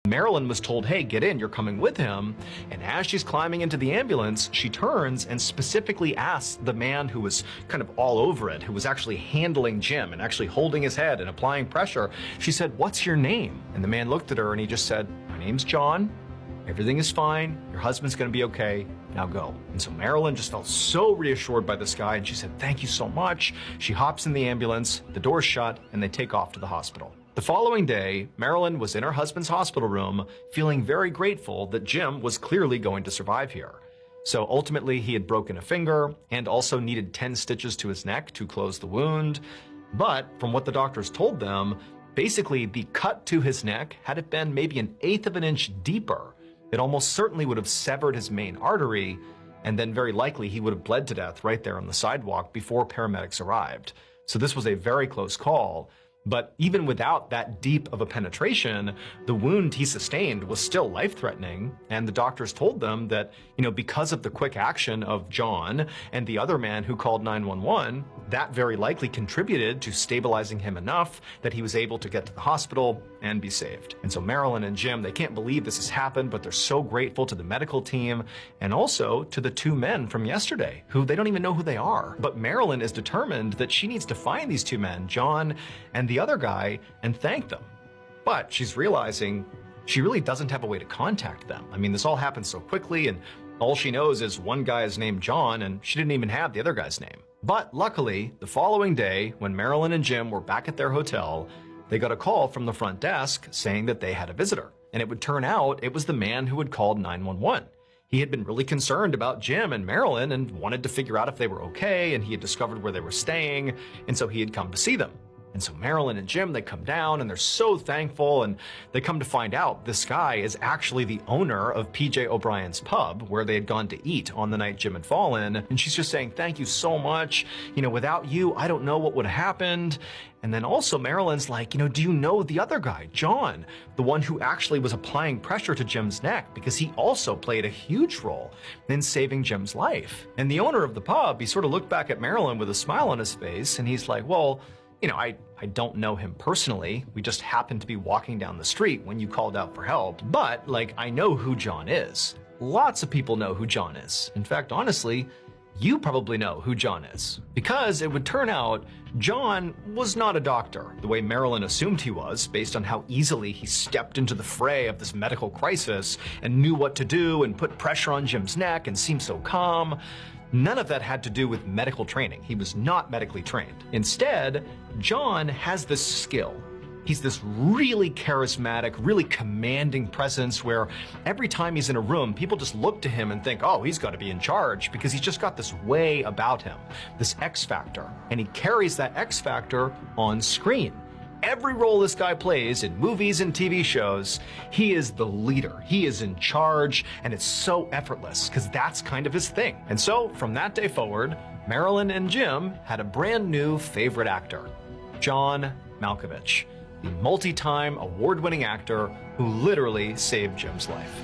Marilyn was told, hey, get in, you're coming with him. And as she's climbing into the ambulance, she turns and specifically asks the man who was kind of all over it, who was actually handling Jim and actually holding his head and applying pressure. She said, what's your name? And the man looked at her and he just said, my name's John. Everything is fine. Your husband's going to be okay. Now go. And so Marilyn just felt so reassured by this guy and she said, thank you so much. She hops in the ambulance, the door's shut, and they take off to the hospital. The following day, Marilyn was in her husband's hospital room, feeling very grateful that Jim was clearly going to survive here. So ultimately, he had broken a finger and also needed 10 stitches to his neck to close the wound. But from what the doctors told them, basically the cut to his neck, had it been maybe 1/8 of an inch deeper, it almost certainly would have severed his main artery, and then very likely he would have bled to death right there on the sidewalk before paramedics arrived. So this was a very close call. But even without that deep of a penetration, the wound he sustained was still life-threatening, and the doctors told them that, because of the quick action of John and the other man who called 911, that very likely contributed to stabilizing him enough that he was able to get to the hospital and be saved. And so Marilyn and Jim, they can't believe this has happened, but they're so grateful to the medical team and also to the 2 men from yesterday, who they don't even know who they are. But Marilyn is determined that she needs to find these 2 men, John and the other guy, and thank them. But she's realizing she really doesn't have a way to contact them. I mean, this all happened so quickly, and all she knows is one guy is named John, and she didn't even have the other guy's name. But luckily, the following day, when Marilyn and Jim were back at their hotel, they got a call from the front desk saying that they had a visitor. And it would turn out it was the man who had called 911. He had been really concerned about Jim and Marilyn and wanted to figure out if they were okay, and he had discovered where they were staying, and so he had come to see them. And so Marilyn and Jim, they come down and they're so thankful, and they come to find out this guy is actually the owner of PJ O'Brien's pub, where they had gone to eat on the night Jim had fallen. And she's just saying, thank you so much. Without you, I don't know what would have happened. And then also Marilyn's like, do you know the other guy, John, the one who actually was applying pressure to Jim's neck, because he also played a huge role in saving Jim's life. And the owner of the pub, he sort of looked back at Marilyn with a smile on his face, and he's like, well, I don't know him personally. We just happened to be walking down the street when you called out for help. But, I know who John is. Lots of people know who John is. In fact, honestly, you probably know who John is. Because it would turn out John was not a doctor, the way Marilyn assumed he was, based on how easily he stepped into the fray of this medical crisis and knew what to do and put pressure on Jim's neck and seemed so calm. None of that had to do with medical training. He was not medically trained. Instead, John has this skill. He's this really charismatic, really commanding presence where every time he's in a room, people just look to him and think, oh, he's got to be in charge, because he's just got this way about him, this X factor. And he carries that X factor on screen. Every role this guy plays in movies and TV shows, he is the leader. He is in charge, and it's so effortless because that's kind of his thing. And so from that day forward, Marilyn and Jim had a brand new favorite actor, John Malkovich, the multi-time award-winning actor who literally saved Jim's life.